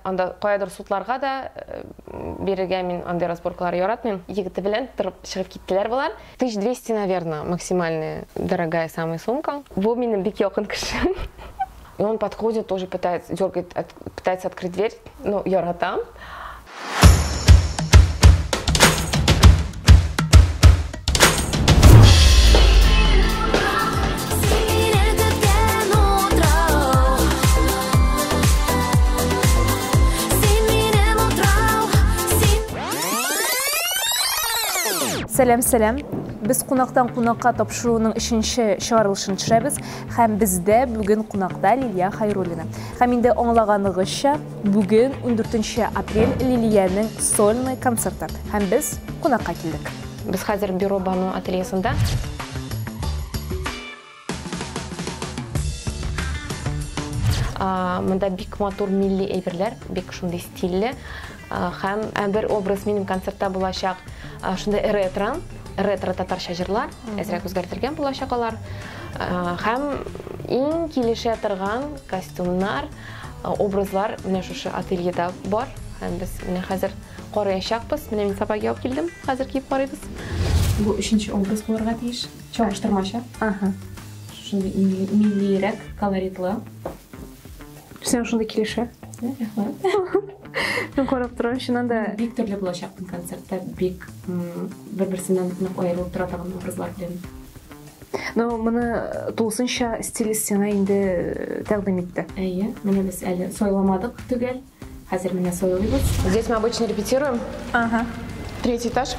анда каядыр сутларга да береге мен андай разборкалар яратмын. Егети белән торып чыгып киттеләр булар. 1200, наверное, максимальная дорогая самая сумка. Бу минем бик якын кешем. И он подходит, тоже пытается дергать, пытается открыть дверь. Ну, яратам. Сәлем. Біз қонақтан қонаққа тапшыруының үшінші шығарылышын түсіреміз. Һәм бізде бүгін қонақта Лилия Хайруллина. Һәм инде аңлағанығызша, бүгін 14 апрель Лилияның сольный концерты. Һәм біз қонаққа келдік. Біз хәзер бюро Бану ательесында. Мында бик матур милли әйберләр, бик шундый стильле. Һәм бер образ минем концертта булачак. Шундай ретро татарча җырлар, әзрәк үзгәртелгән булачак алар. Һәм иң килешә торган костюмнар, образлар менә шушы ательеда бар. Һәм без менә хәзер караячакбыз. Менә мин сабага алып килдем. Хәзер киеп карыйбыз. Бу өченче образ булырга тиеш. Чагыштырмача. Шундый миллирәк, колоритлы. Сен шундай килешә? Мен карап торам, чыннан да бик төрле булачак бу концертта, бик бер-берсеннән нык аерылып тора торган образлар белән. Но моны тулысынча стилист сиңа инде тәкъдим итте. Әйе, менә без әле сайламадык түгел. Хәзер менә сайлыйбыз. Здесь мы обычно репетируем. Третий этаж.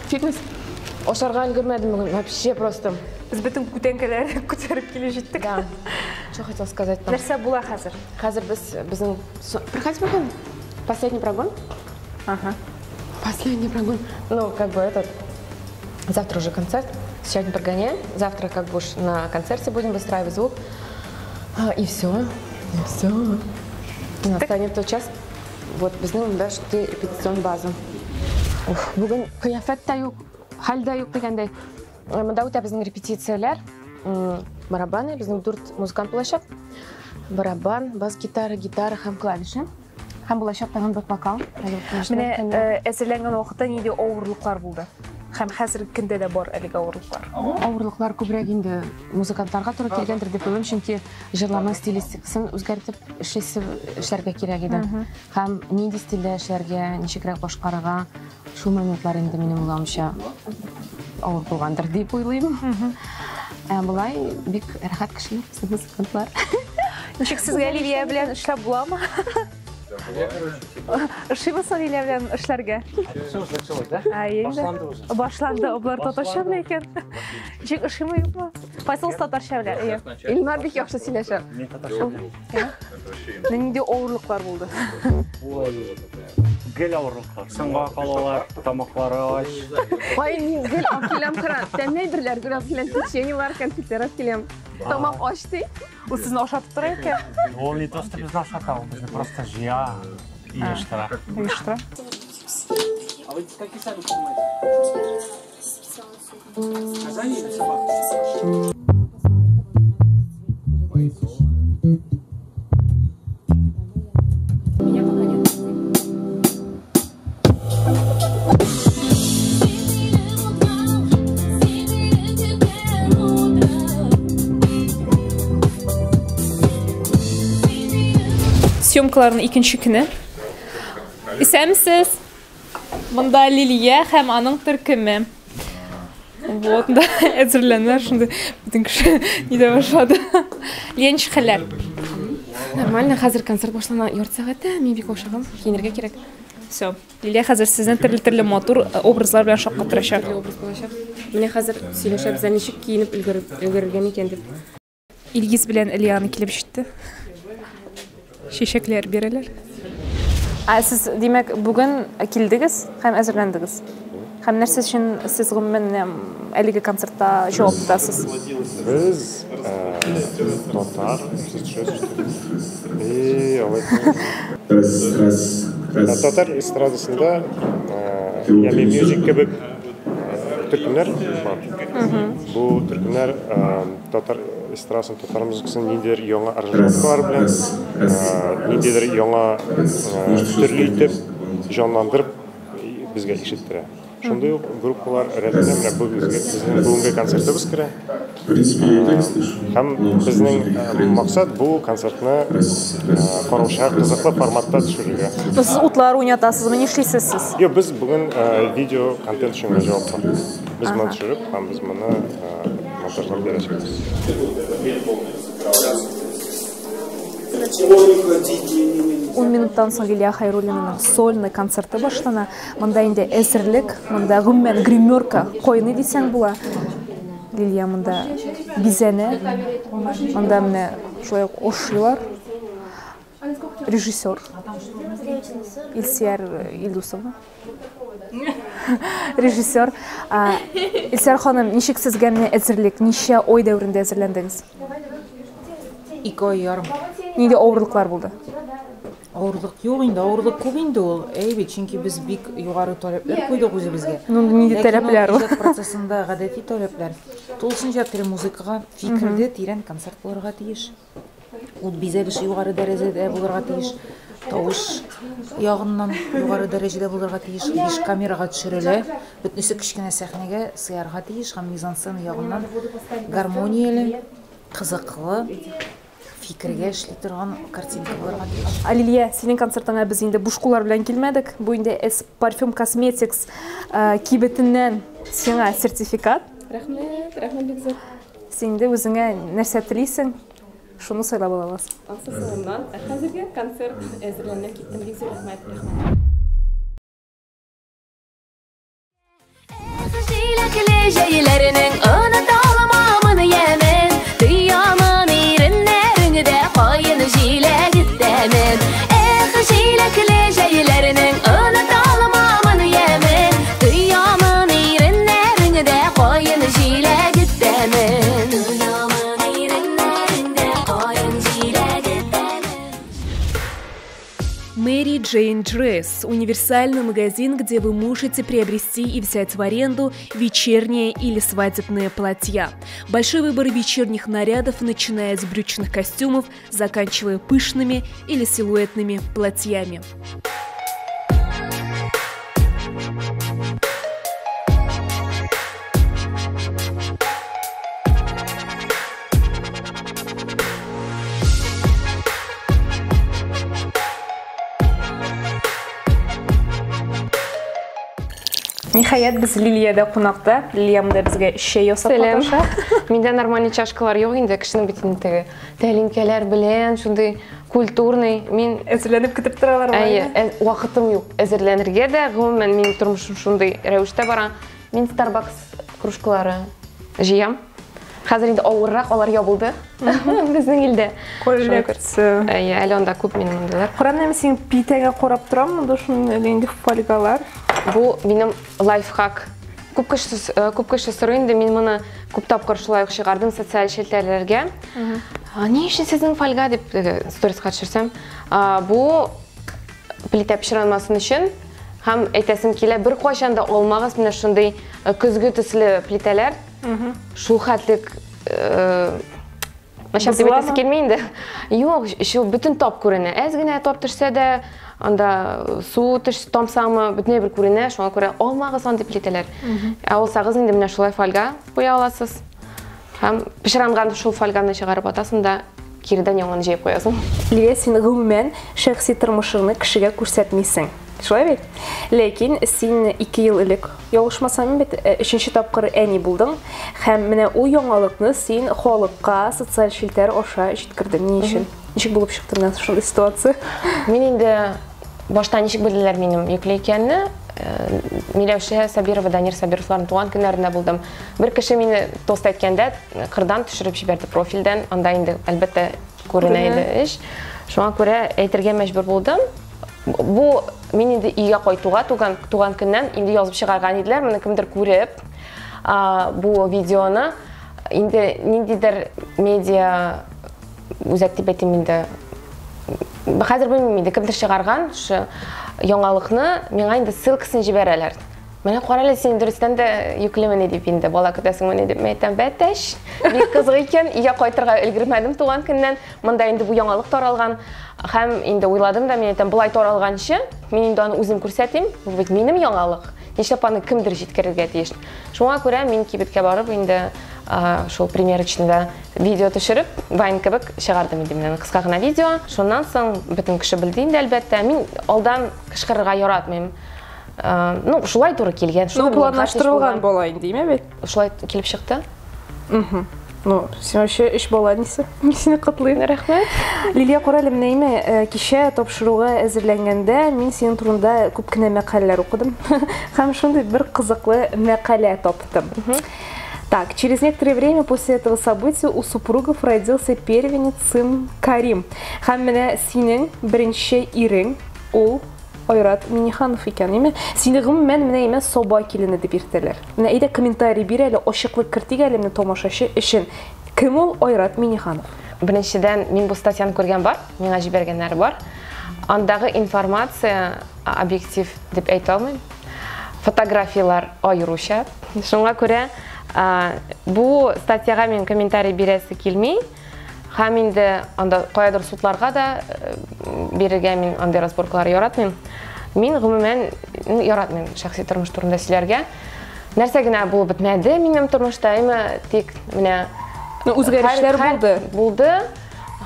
Фитнес. Ошарга өлгермәдем бүген, вообще просто. Biz bütün күтәнкәләрне күтәреп килеп җиттек. Да. Что хотел сказать там? Нәрсә була хәзер? Хәзер безнең проходим. Последний прогон. Последний прогон. Ну, как бы этот. Завтра уже концерт. Сегодня прогоняем. Завтра как бы уж на концерте будем выстраивать звук. И все. И все. Настанет тот час. Вот, безнең даже репетицион база. Бүген кыяфәт тә юк, хәл дә юк дигәндәй. Монда үтә безнең репетицияләр. Барабаны, безнең 4 музыкант булачак. Барабан, бас-гитара, гитара һәм клавиша. Һәм булачак тагын бер вокал. Менә әзерләнгән вакытта нинди авырлыклар булды? Һәм хәзерге көндә дә бар әлеге авырлыклар. Авырлыклар күбрәк инде музыкантларга туры килгәндер дип уйлыйм, чөнки җырларның стилистикасын үзгәртеп эшләргә кирәк иде. Һәм нинди стильдә эшләргә, ничегрәк башкарырга, шул моментлар инде минем уйламча авыр булгандыр дип уйлыйм. Булай бик рәхәт кешеләр, музыкантлар. Ничек сезгә Лилия белән эшләп буламы? Ышыйбызмы Лилия белән эшләргә? Башланды. Булар татарча белә икән. Ничек ышыймы юкмы? Файсал татарча белә. Илмар бик яхшы сөйләшә. Мин татарча. Нинди авырлыклар булды? Гел авырлыклар. Сыңга калалар, тамаклары ач. Ой, мин гел алып киләм кыран. Тәмле берләр гел алып киләм, печеньелар, конфетлар алып киләм. Тамак ачты. Ул сезне ашатып тора икән. Ул не то, что без нас шатал, безне просто жия и ештара. Ештара. А вы какие сами понимаете? Сказание или собака? Меня пока нет. Съемкаларның икенче көне. Исәмсез. Монда Лилия һәм аның төркеме. Вот, да, әзерләнәләр шунда бүтән кеше нидә башлады. Ленч хәлләр. Нормально, хәзер концерт башлана. Ярты сәгатьтә мин бик ашыгам. Киенергә кирәк. Все. Лилия хәзер сезне төрле матур образлар белән шаккатырачак. Образ булачак. Менә хәзер сөйләшәбез, ничек киенеп өлгергән икән дип. Илгиз белән Лилияны килеп җитте. Шешекләр бирәләр. Сез, димәк, бүген килдегез һәм әзерләндегез. Һәм нәрсә өчен сез гомумән әлеге концертта җавап тотасыз? Без татар, татар эстрадасында ями мюзик кебек төркемнәр бар. Бу төркемнәр татар эстрадасын татар музыкасын ниндидер яңа аранжировкалар белән ниндидер яңа төрле итеп җанландырып безгә ишеттерә. Шундый ук группалар рәтендә менә безнең бүгенге концертыбыз керә. Һәм безнең максат бу концертны караучыга кызыклы форматта төшерергә. Сез утлар уйнатасызмы, нишлисез сез? Юк, без бүген видео контент өчен җаваплы. Без моны төшереп, һәм без моны монтажлап бирәчәкбез. 10 минуттан соң Лилия Хайруллинаның сольный концерты башлана. Монда инде әзерлек, монда гомумән гримерка койны дисәң була. Лилия монда бизәнә. Монда менә шулай ук ошыйлар. Режиссер Илсияр Илдусова. Режиссер Илсияр ханым, ничек сезгә менә әзерлек, ничә ой дәврендә әзерләндегез? 2 ай ярым. Нинди авырлыклар булды? Ауырлык юк инде, ауырлык күп инде ул. Әйбәт, чөнки без бик югары таләпләр куйдык үзебезгә. Нинди таләпләр ул? Иҗат процессында гадәти таләпләр. Тулысынча тел музыкага, фикердә тирән концерт булырга тиеш. Ул бизәлеш югары дәрәҗәдә булырга тиеш. Тавыш ягыннан югары дәрәҗәдә булырга тиеш. 5 камерага төшерелә. Бөтенесе кечкенә сәхнәгә сыярга тиеш һәм мизансцена ягыннан гармонияле, кызыклы, фикергә эшли торган картинка булырга тиеш. Лилия, синең концертыңа без инде бушкулар белән килмәдек. Бу инде Parfum Cosmetics кибетеннән сиңа сертификат. Рәхмәт, рәхмәт бик зур. Син инде үзеңә нәрсә телисең? Шуны сайлап алабыз. Ансызлыгымнан хәзерге концерт әзерләнеп киттем. Бик зур рәхмәт, рәхмәт. Mary Jane Dress – универсальный магазин, где вы можете приобрести и взять в аренду вечерние или свадебные платья. Большой выбор вечерних нарядов, начиная с брючных костюмов, заканчивая пышными или силуэтными платьями. Ниһаят, без Лилияда кунакта. Лилия монда безгә чәй ясап катнаша. Миндә нормальный чашкалар юк инде, кешенең битендә теге тәлинкәләр белән, шундый культурный. Мин әзерләнеп көтеп торалар. Вакытым юк әзерләнергә дә, гомумән минем тормышым шундый рәвештә бара. Мин Starbucks кружкалары җыям. Хәзер инде авыррак, алар ябылды. Безнең илдә. Коллекция. Әле анда күп минем мондалар. Карам, син питәгә карап торам, монда шундый инде фольгалар. Бу минем лайфхак. Күп кеше сорый инде, мин моны күп тапкыр шулай ук чыгардым социаль челтәрләргә. Ни өчен сезнең фольга дип сториска төшерсәм, бу плита пешермасын өчен һәм әйтәсем килә, бер кайчан да алмагыз менә шундый көзгө төсле плиталар. Шул хәтлек Мәшәп дип әйтәсе килми инде. Юк, шу бүтән тап күренә. Әз генә тап төшсә дә, анда су тамсамы бүтән бер күренә, шуңа күрә алмагыз андый плиталар. Алсагыз инде менә шулай фольга куя аласыз. Һәм пешеранган шул фольганы чыгарып атасың да кирдән яңаны җыеп куясың. Лилия, син гомумән шәхси тормышыңны кешегә күрсәтмисең. Шулай бит. Ләкин син 2 ел элек, ялгышмасам бит, 3нче тапкыр әни булдың. Һәм менә ул яңалыкны син халыкка социаль челтәр аша җиткердең. Ни өчен? Ничек булып чыкты менә шундый ситуация? Мин инде башта ничек белделәр минем йөкле икәнне? Миләүшә Сабирова, Данир Сабировларның туган көннәрендә булдым. Бер кеше мине тост әйткәндә, кырдан төшереп җибәрде профильдән. Анда инде әлбәттә күренә иде эш. Шуңа күрә әйтергә мәҗбүр булдым. Бу мин инде өйгә кайтуга туган көннән инде язып чыгарган иделәр. Моны кемдер күреп, бу видеоны инде ниндидер медиа үзәк дип әйтим инде. Хәзер белмим инде кемдер чыгарган шу яңалыкны, миңа инде ссылкасын җибәрәләр. Менә карале син дөрестән дә йөклемене дип инде. Бала көтәсеңме дип мәйтәм бәтәш. Бик кызык икән. Өйгә кайтырга өлгермәдем туган көннән. Монда инде бу яңалык таралган. Һәм инде уйладым да, мен әйтәм, булай таралганчы, мин инде аны үзем күрсәтим. Бу бит минем яңалык. Нишләп аны кемдер җиткерергә тиеш. Шуңа күрә мин кибеткә барып инде шул примерочныйда видео төшереп, Вайн кебек чыгардым инде менә кыска гына видео. Шуннан соң бөтен кеше белде инде әлбәттә. Мин алдан кычкырырга яратмыйм. Ну, шулай туры килгән. Ну, планлаштырылган бала инде, име бит? Шулай килеп чыкты. Ну, син вообще эш бала нисе? Мин сине котлыйм. Рәхмәт. Лилия, карале, менә име, кичә тапшыруга әзерләнгәндә мин синең турында күп кенә мәкаләләр укыдым. Һәм шундый бер кызыклы мәкалә таптым. Так, через некоторое время после этого события у супругов родился первенец сын Карим. Һәм менә синең беренче ирең ул Айрат Миниханов икән, име? Сине гомумән менә име Соба килене дип йөртәләр. Менә әйдә комментарий бир әле, ачыклык кертик әле менә тамашачы өчен. Кем ул Айрат Миниханов? Беренчедән мин бу статьяны күргән бар, миңа җибәргәннәр бар. Андагы информация объектив дип әйтә алмыйм. Фотографиялар аеруча. Шуңа күрә бу статьяга мин комментарий бирәсе килми. Һәм инде анда каядыр судларга да бирергә мин андый разборкалар яратмыйм. Мин гомумән яратмыйм шәхси тормыш турында сөйләргә. Нәрсә генә булып бетмәде минем тормышта, әмма тик менә үзгәрешләр булды. Булды.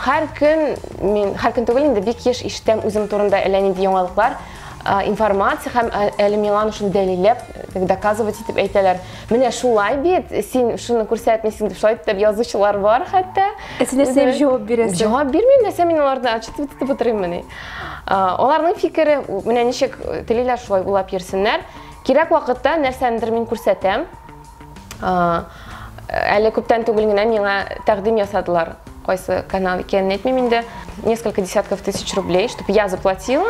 Һәр көн түгел инде бик еш ишетәм үзем турында әллә нинди яңалыклар, информация һәм әле миңа шуны дәлилләп, доказывать итеп әйтәләр. Менә шулай бит, син шуны күрсәтмисең дип шулай итеп язучылар бар хәтта. Син нәрсә җавап бирәсең? Җавап бирмим, нәрсә мин аларны ачытып итеп утырыйм менә. Аларның фикере менә ничек телиләр шулай улап йөрсеннәр. Кирәк вакытта нәрсәндер мин күрсәтәм. Әле күптән түгел генә миңа тәкъдим ясадылар. Кайсы канал икәнен әйтмим инде. Несколько десятков тысяч рублей, чтобы я заплатила,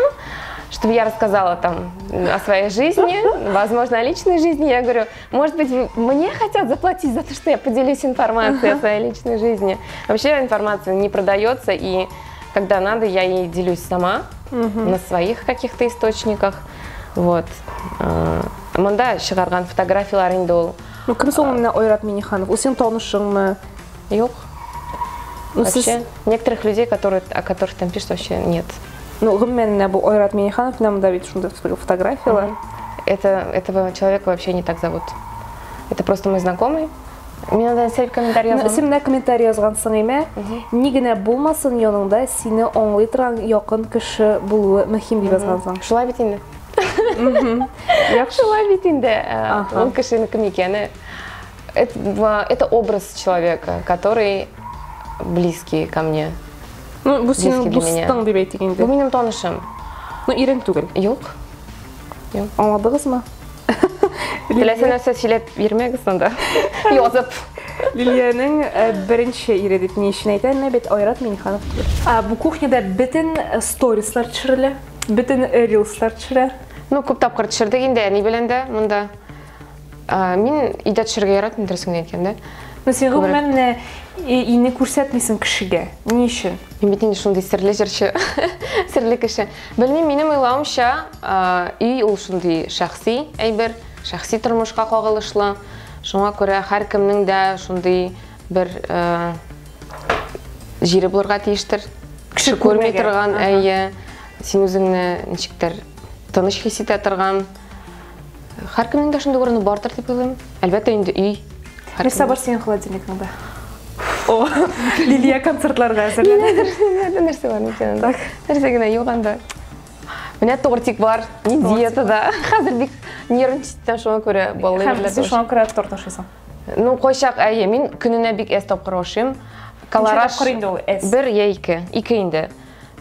чтобы я рассказала там о своей жизни, возможно, о личной жизни. Я говорю, может быть, мне хотят заплатить за то, что я поделюсь информацией о своей личной жизни. Вообще информация не продается, и когда надо, я ей делюсь сама на своих каких-то источниках. Вот. Монда чыгарган фотографиялар инде ул. Ну, кем соң менә Айрат Миниханов? Ул син танышыңмы? Юк. Ну, Вообще, некоторых людей, о которых там пишут, вообще нет. Ну, гомумән бу Айрат Миниханов, нам да ведь шунда фотографиялар. Этого человека вообще не так зовут. Это просто мой знакомый. Мне надо написать комментарий язган. Син менә комментарий язгансың име? Ни генә булмасын яныңда сине аңлый торган якын кеше булуы мөһим дип язгансың. Шулай бит инде. Шулай бит инде. Ул кешенең кем икәне. Это образ человека, который близкий ко мне. Ну, бу синең дустың дип әйтик инде. Бу минем танышым. Ну, ирең түгел. Юк. Аңладыгызмы? Теләсә нәрсә сөйләп бирмәгез анда. Язып. Лилияның беренче ире дип ни өчен әйтәм, бит Айрат Миниханов. Бу кухняда бөтен сторислар төшерелә, бөтен рилслар төшерә. Ну, күп тапкыр төшердек инде, ни белән дә монда. Мин өйдә төшерергә яратмыйм, дөресен әйткәндә. Ну, син гомумән ине күрсәтмисең кешегә. Ни өчен? Мин бит инде шундый серле җырчы, серле кеше. Белмим, минем уйлавымча, өй ул шундый шәхси әйбер, шәхси тормышка кагылышлы. Шуңа күрә һәр кемнең дә шундый бер җире булырга тиештер. Кеше күрмәй торган, әйе, син үзеңне ничектер тыныч хис итә торган. Һәр кемнең дә шундый урыны бардыр дип уйлыйм. Әлбәттә инде өй. Нәрсә бар синең холодильникыңда? О, Лилия концертларга әзерләнә. Нәрсә бар микән? Нәрсә генә юк анда. Менә тортик бар, ни диетада. Хәзер бик нервничать шуңа күрә баллы берләр. Һәм шуңа күрә торт ашыйсың. Ну, кайчак әйе, мин көненә бик әз тапкыр ашыйм. Калораш бер я ике инде.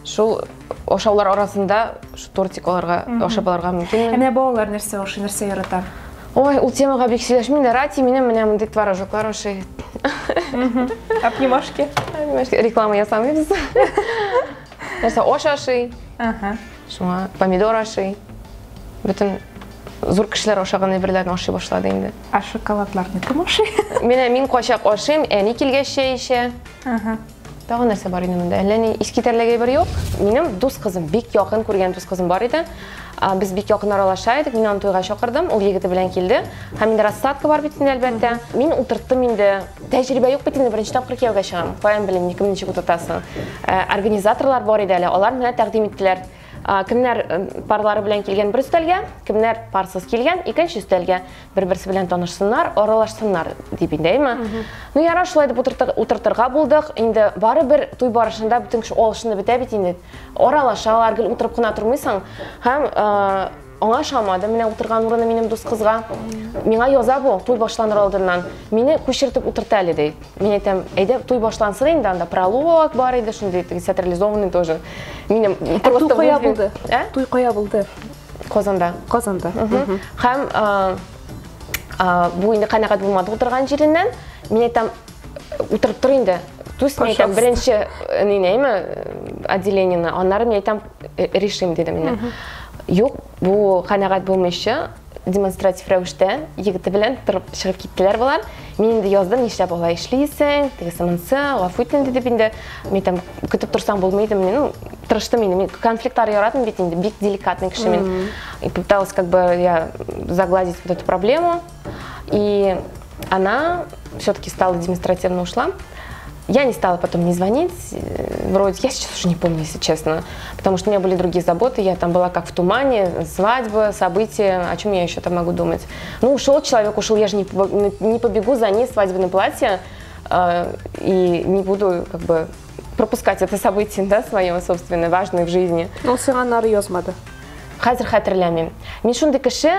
Шул ашаулар арасында шу тортик аларга ашап алырга мөмкин. Менә балалар нәрсә ашый, нәрсә ярата? Ой, ул темага бик сөйләшмим дә, Рати минем менә мондый творожоклар ашый. Обнимашки. Реклама ясамыйбыз. Нәрсә аш ашый. Шуңа помидор ашый. Бөтен зур кешеләр ашаган әйберләрне ашый башлады инде. Шоколадларны кем ашый? Мин кайчак ашыйм, әни килгәч чәй эчә. Тагын нәрсә бар инде монда? Әллә ни искитәрлек әйбер юк. Минем дус кызым, бик якын күргән дус кызым бар иде. Біз бик якын аралаша идек, мин аны туйга чакырдым, ул егете белән килде. Һәм инде рассадка бар бит инде әлбәттә. Мин утырттым инде. Тәҗрибә юк бит инде, беренче тапкыр кияүгә чыгам. Каян белим, кемне ничек утыртасың. Организаторлар бар иде әле, алар менә тәкъдим иттеләр. Кемнәр парлары белән килгән бер өстәлгә, кемнәр парсыз килгән икенче өстәлгә, бер-берсе белән танышсыннар, аралашсыннар дип индәйме. Ну яра шулай дип утыртырга булдык. Инде барыбер туй барышында бүтән кеше алышында бетә бит инде. Аралашалар, гел утырып кына тормыйсың. Һәм аңа шамады, менә утырган урыны минем дус кызга. Миңа яза бу, туй башланыр алдыннан. Мине күчертеп утырта әле ди. Мин әйтәм, әйдә туй башлансын инде, анда пролог бар иде, шундый театрализованный тоже. Минем просто туй кая булды? Туй кая булды? Казанда. Казанда. Һәм бу инде канәгать булмады утырган җиреннән. Мин әйтәм, утырып тор инде. Туй мин әйтәм, беренче нинеме отделениене, аннары мин әйтәм, решим дидем мине. Юк, бу канәгать булмыйча демонстратив рәвештә егете белән торып чыгып киттеләр булар. Мин инде яздым, нишләп алай эшлисең, тегесе монсы, гафу ит инде дип инде. Мин әйтәм, көтеп торсаң булмый иде, мин тырыштым инде. Мин конфликтлар яратмыйм бит инде, бик деликатный кеше мин. И пыталась как бы я загладить вот эту проблему. И она все-таки стала демонстративно ушла. Я не стала потом не звонить, вроде, я сейчас уже не помню, если честно, потому что у меня были другие заботы, я там была как в тумане, свадьбы, события, о чем я еще там могу думать. Ну, ушел человек, ушел, я же не побегу за ней в свадебное платье и не буду как бы пропускать это событие, да, свое собственное, важное в жизни. Ну, сыганнары язмады. Хәзер хәтерләмим. Мин шундый кеше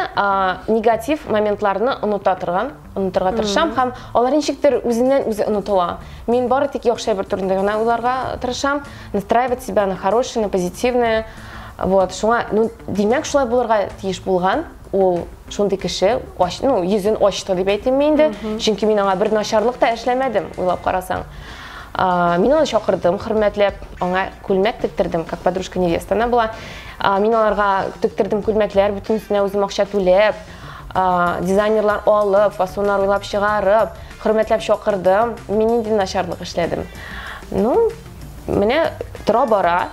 негатив моментларны онытырга тырышам һәм алар ничектер үзеннән үзе онытыла. Мин бары тик яхшы бер турында гына уйларга тырышам, настраивать себя на хорошее, на позитивное. Вот, шуңа, ну, димәк шулай булырга тиеш булган. Ул шундый кеше, ну, йөзен ачты дип әйтим мин инде. Чөнки мин аңа бер начарлык та эшләмәдем, уйлап карасаң. Мин аны чакырдым, хөрмәтләп, аңа күлмәк тектердем, как подружка невеста она была. Мин аларга тектердем күлмәкләр, бөтенесенә үзем акча түләп, дизайнерлар алып, фасоннар уйлап чыгарып, хөрмәтләп чакырдым. Мин инде начарлык эшләдем. Ну, менә тора бара,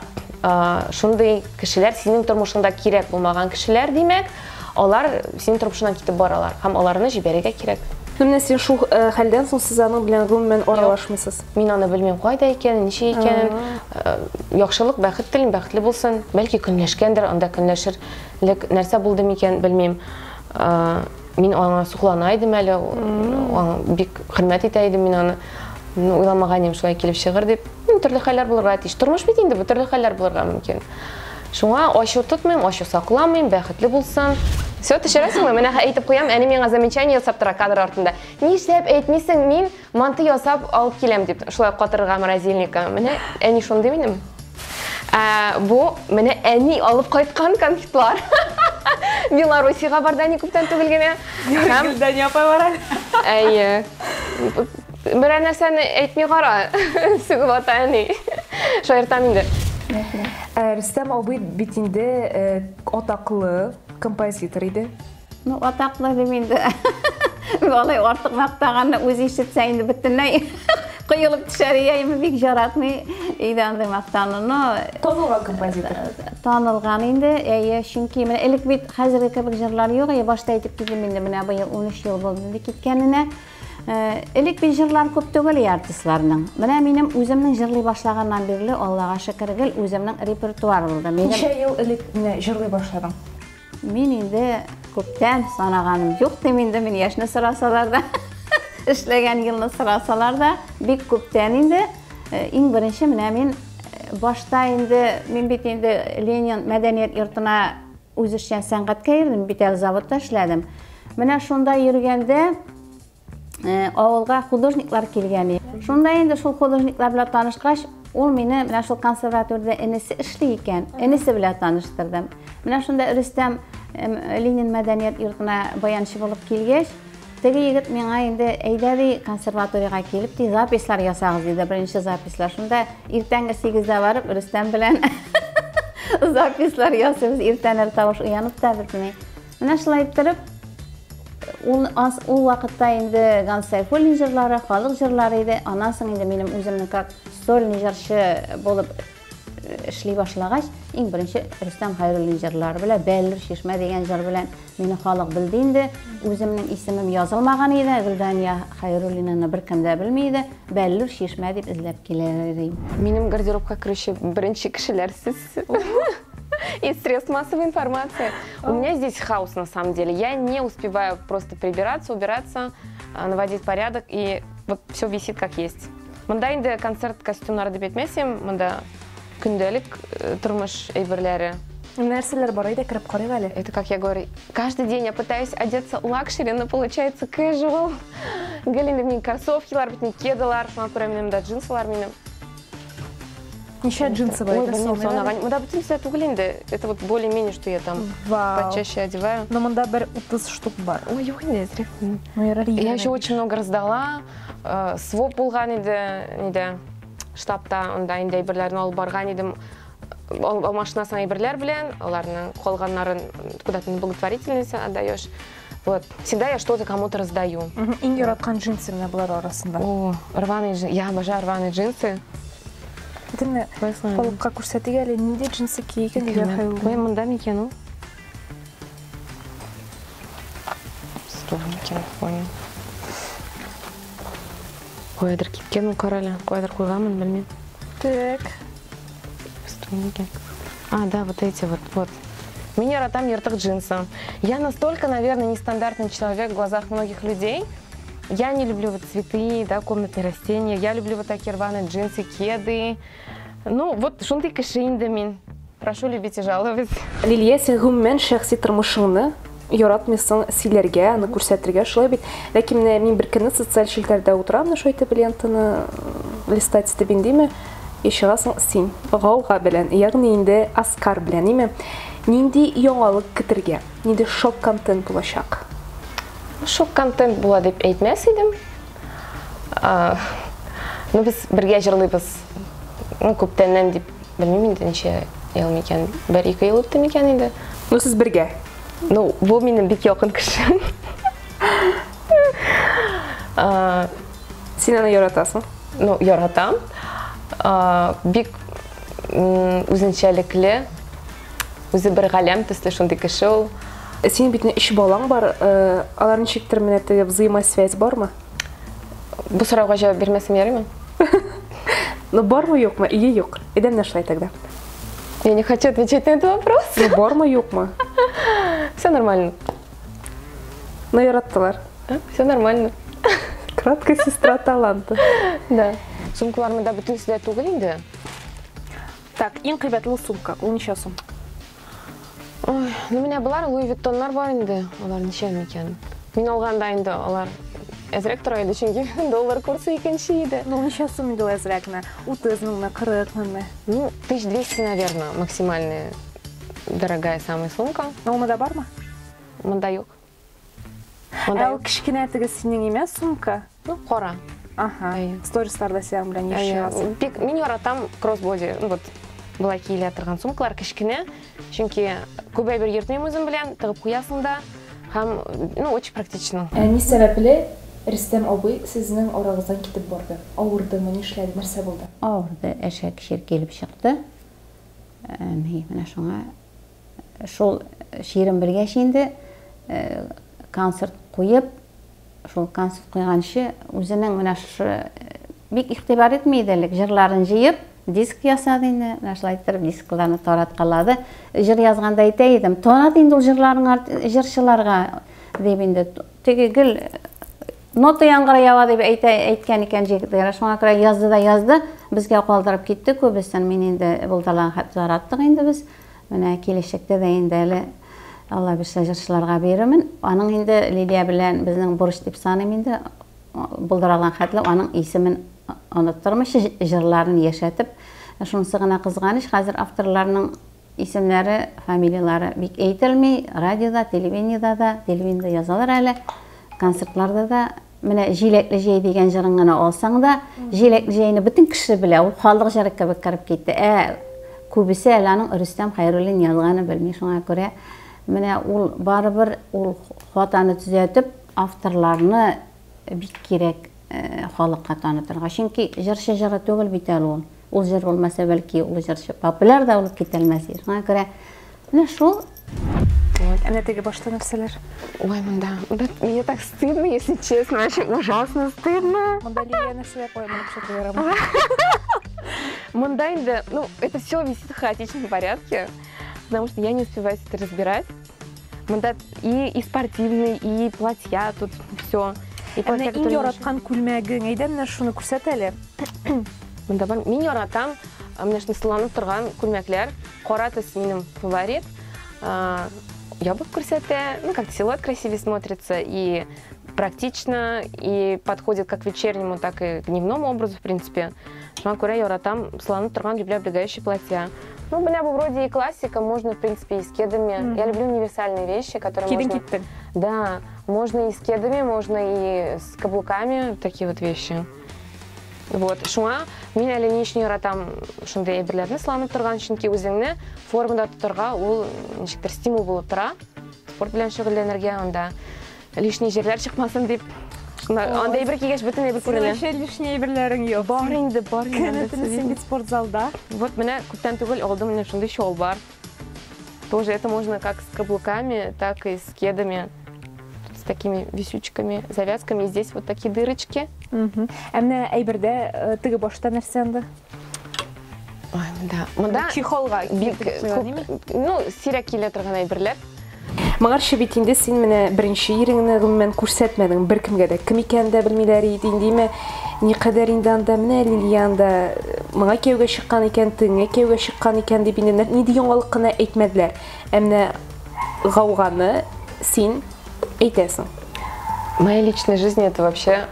шундый кешеләр синең тормышыңда кирәк булмаган кешеләр, димәк, алар синең тормышыңнан китеп баралар һәм аларны җибәрергә кирәк. Менә син шул хәлдән соң сез аның белән гомумән аралашмыйсыз. Мин аны белмим, кайда икән, ничә икән. Яхшылык, бәхет телим, бәхетле булсын. Бәлки көнләшкәндер, анда көнләшерлек нәрсә булды микән, белмим. Мин аңа суклана идем әле, бик хөрмәт итә идем мин аны. Уйламаган идем шулай килеп чыгыр дип. Төрле хәлләр булырга тиеш. Тормыш бит инде, бу төрле хәлләр булырга мөмкин. Шуңа ачу тотмыйм, ачу сакламыйм, бәхетле булсын. Все, төшерәсеңме? Менә әйтеп куям, әни миңа замечание ясап тора кадр артында. Нишләп әйтмисең, мин манты ясап алып киләм дип, шулай катырга морозильникка. Менә әни шундый минем. Бу менә әни алып кайткан конфетлар. Белоруссиягә барды әни күптән түгел генә. Гөлдән япай бар әле. Әйе. Бер нәрсәне әйтми кара. Сүгеп ата әни. Шаяртам инде. Рөстәм абый бит инде атаклы композитор иде. Ну, атаклы дип инде. Валай артык мактаганны үзе ишетсә инде бөтенләй кыелып төшәр, яймы бик яратмый иде андай мактаныны. Танылган композитор. Танылган инде, әйе, чөнки менә элек бит хәзерге кебек җырлар юк, башта әйтеп килдем инде, менә быел 13 ел булды инде киткәненә. Элек бит җырлар күп түгел артистларның. Менә минем үземнең җырлый башлаганнан бирле, Аллага шөкер, үземнең репертуар булды. Ничә ел элек җырлый башладың? Мин инде күптән санаганым юк, инде мин яшьне сорасалар да, эшләгән елны сорасалар да, бик күптән инде. Иң беренче менә мин башта инде, мин бит инде Ленин мәдәният йортына үзешчән сәнгатькә йөрдем, бит заводта эшләдем. Менә шунда йөргәндә авылга художниклар килгән. Шунда инде шул художниклар белән танышкач, ул мине менә шул консерваториядә энесе эшли икән. Энесе белән таныштырдым. Менә шунда Рөстәм Ленин мәдәният йортына баянчы булып килгәч, теге егет миңа инде әйдәди консерваториягә килеп, запислар ясагыз диде, беренче запислар. Шунда иртәнге 8дә барып Рөстәм белән запислар ясыйбыз, иртән тавыш уянып та бетми. Менә шулай итеп ул вакытта инде Гансайфуллин җырлары, халык җырлары иде. Аннан соң инде минем үземнең как сольный җырчы булып эшли башлагач, Иң беренче Рөстәм Хәйруллин җырлары белән Бәллүр Шишмә дигән җыр белән мине халык білді инде. Үземнең исемем язылмаган иде. Гөлдания Хәйруллинаны беркем дә белми иде. Бәллүр Шишмә дип эзләп киләләр. Минем гардеробка керүче беренче кешеләр сез. Из средств массовой информации. У меня здесь хаос на самом деле. Я не успеваю просто прибираться, убираться, наводить порядок, и вот все висит как есть. Мында инде концерт костюмнары дип әйтмәсем, мында күндәлек тормыш әйберләре. Нәрсәләр бар иде, кирип карыйм әле. Это, как я говорю, каждый день я пытаюсь одеться лакшери, но получается casual. Галинда мне кроссовкилар, бит кедалар, например, да джинсылар минем. Ничего джинсы бар иде, мында бүтән все түгел. Это вот более-менее, что я там почаще одеваю. Но мында бер 30 штук бар. Ой, юк инде, я еще очень много раздала. Своп булган иде, штабта, онда инде әйберләрне алып барган идем. Машинасына әйберләр белән, аларның калганнарын куда-то на благотворительность отдаешь. Вот. Всегда я что-то кому-то раздаю. Иң яраткан джинсы менә булар арасында. О, рваные джинсы. Я обожаю рваные джинсы. Димме, халыкка күрсәтик әле, нинди джинсы кийгән дигән Хәйруллин. Ой, монда микән ул? Строго микән, понял. Кайдыр кипкән ул карале, кайдыр куйганмын, белмим. Так. А, да, вот эти вот. Меня там яртых джинсов. Я настолько, наверное, нестандартный человек в глазах многих людей. Я не люблю вот цветы, да, комнатные растения. Я люблю вот такие рваные джинсы, кеды. Ну, вот шундай кеше инде мин. Прошу любить и жаловать. Лилия, сен гомумән шәхси тормышыңны яратмыйсың сөйләргә, аны күрсәтергә, шулай бит. Ләкин мин бер көнне социаль челтәрдә утырам, шул итеп лентаны листать итеп индеме, и чыгасың син гауга белән, ягъни инде Оскар белән, ниме? Нинди яңалык китергә, нинди шок контент булачак? Шок контент була дип әйтмәс идем. Ну, без бергә җырлыйбыз. Ну, күптәннән дип белмим инде ничә ел микән. 1-2 ел үтте микән инде. Ну, сез бергә. Ну, бу минем бик якын кешем. Син аны яратасың? Ну, яратам. Бик үзенчәлекле, үзе бер галәм төсле шундый кеше ул. Син бит 3 балаң бар, алар ничектер менә теге взаимосвязь бармы? Бу сорауга җавап бирмәсем ярыймы? Ну, бармы, юкмы? Ие, юк. Идем нашлай тогда. Я не хочу отвечать на этот вопрос. Ну, бармы, юкмы? Все нормально. Ну, яраттылар. Все нормально. Краткая сестра таланта. Да. Сумкаларымда бүтән сездә түгел инде. Так, иң кыйбатлы сумка. Ул ничә сум? Ой, ну менә булар Луи Виттоннар бар инде. Алар ничә микән? Мин алганда инде алар әзрәк тора иде, чөнки доллар курсы икенче иде. Ну, ничә сум иде әзрәкне? 30 меңме, 40 меңме? Ну, 1200, наверное, максимальная дорогая самая сумка. Ну, монда бармы? Монда юк. Ул кичкенә теге синең эмас сумка? Ну, кара. Ага. Сторисларда сен белән яшәсең. Бик мин яратам кроссбоди. Вот була киелә торган сумкалар кичкенә, чөнки күбәй бер йөртмим үзем белән, тыгып куясың да, һәм ну, очень практично. Ни сәбәпле Рөстәм абый сезнең арагыздан китеп барды? Авырдымы, нишләде, нәрсә булды? Авырды, әшәк кишер килеп чыкты. Менә шуңа шул ширем бергәч инде концерт куеп, шул концерт куйганчы үзенең менә бик игътибар итмәйделек, җырларын җыеп, диск ясады инде, шулай итеп дискларны тараткалады. Җыр язганда әйтә идем, тарат инде ул җырларның җырчыларга дип инде. Теге гел нота яңгыра ява дип әйткән икән җегетләр. Шуңа күрә язды, безгә калдырып китте. Күбесен мин инде булдырган хат тараттык инде без. Менә килешектә дә инде әле Алла бирсә җырчыларга бирәмен. Аның инде Лилия белән безнең бурыч дип саныйм инде булдырган хәтле аның исемен оныттырмыш, җырларын яшәтеп. Шунысы гына кызганыч, хәзер авторларның исемнәре, фамилиялары бик әйтелми, радиода, телевидениеда язалар әле, концертларда да. Менә җиләкле җәй дигән җырын гына алсаң да, җиләкле җәйне бөтен кеше белә, ул халык җыры кебек киреп китте. Күбесе әле аның Рөстәм Хәйруллин язганын белми, шуңа күрә менә ул барыбер ул хатаны төзәтеп, авторларны бик кирәк халыкка танытырга. Чөнки җырчы җыры түгел бит әле ул. ул жер булмаса бәлки ул жер популяр да булып китәлмәс. Шуңа күрә менә шул. Әнә теге башта нәрсәләр? Ой, мне так стыдно, если честно, вообще ужасно стыдно. Монда Лилия нәрсәләр куйман пешереп ярамый. Мандайнда, ну, это все висит в хаотичном порядке, потому что я не успеваю это разбирать. Манда и спортивный, и платья, тут все. Әнә иң яраткан күлмәгең, әйдә менә шуны күрсәт әле. Мында бар, мин яратам, менә шуны сыланып торган күлмәкләр, кара төс минем фаворит. Ябык күрсәтә, ну, как силуэт красивее смотрится, и практично, и подходит как к вечернему, так и к дневному образу, в принципе. Шуңа күрә яратам сыланып торган, люблю облегающие платья. Ну, меня бы вроде и классика, можно, в принципе, и с кедами. Я люблю универсальные вещи, которые можно... Да, можно и с кедами, можно и с каблуками, такие вот вещи. Вот, шуңа, мен әлі не үшін яратам шындай әйберләрне сыланып торган, чөнки үзеңне формада тотарга ул ничектер стимул булып тора. Спорт белән шөгыльләнергә, анда лишний җирләр чыкмасын дип. Анда әйбер кигәч бөтен әйбер күренә. Синең лишний әйберләрең юк. Бар инде, бар инде. Көнне син бит спортзалда. Вот менә күптән түгел алдым менә шундый чол бар. Тоже это можно как с каблуками, так и с кедами. С такими висючками, завязками. Здесь вот такие дырочки. Әмнә әйбердә теге башта нәрсә анда? Ой, да. Монда Чехолга бик, ну, сирәк килә торган әйберләр. Моңарчы бит инде син менә беренче иреңне гомумән күрсәтмәдең беркемгә дә. Кем икәнен дә белмиләр иде индеме? Никадәр инде анда менә Лилияда моңа кияүгә чыккан икән, теңгә кияүгә чыккан икән дип инде нинди яңалык кына әйтмәделәр. Әмнә гауганы син әйтәсең. Моя личная жизнь это вообще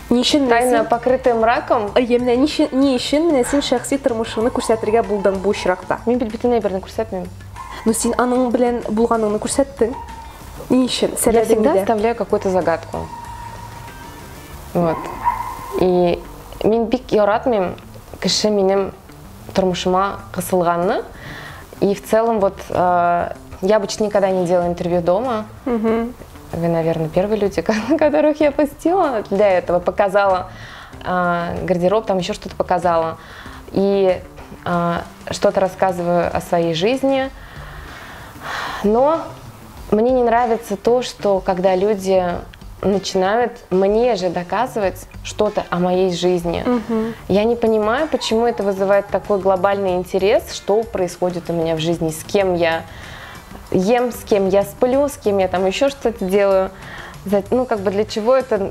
тайна, покрытая мраком. Менә ни өчен менә син шәхси тормышыңны күрсәтергә булдың бу очракта? Мин бит бөтен әйберне күрсәтмим. Ну син аның белән булганыңны күрсәттең. Ни өчен? Я всегда оставляю какую-то загадку. Вот. И мин бик яратмыйм кеше минем тормышыма кысылганны. И в целом вот я обычно никогда не делаю интервью дома. Вы, наверное, первые люди, которых я пустила для этого. Показала гардероб, там еще что-то показала. И что-то рассказываю о своей жизни. Но мне не нравится то, что когда люди начинают мне же доказывать что-то о моей жизни. Я не понимаю, почему это вызывает такой глобальный интерес, что происходит у меня в жизни, с кем я ем, с кем я сплю, с кем я там еще что-то делаю. Ну, как бы для чего это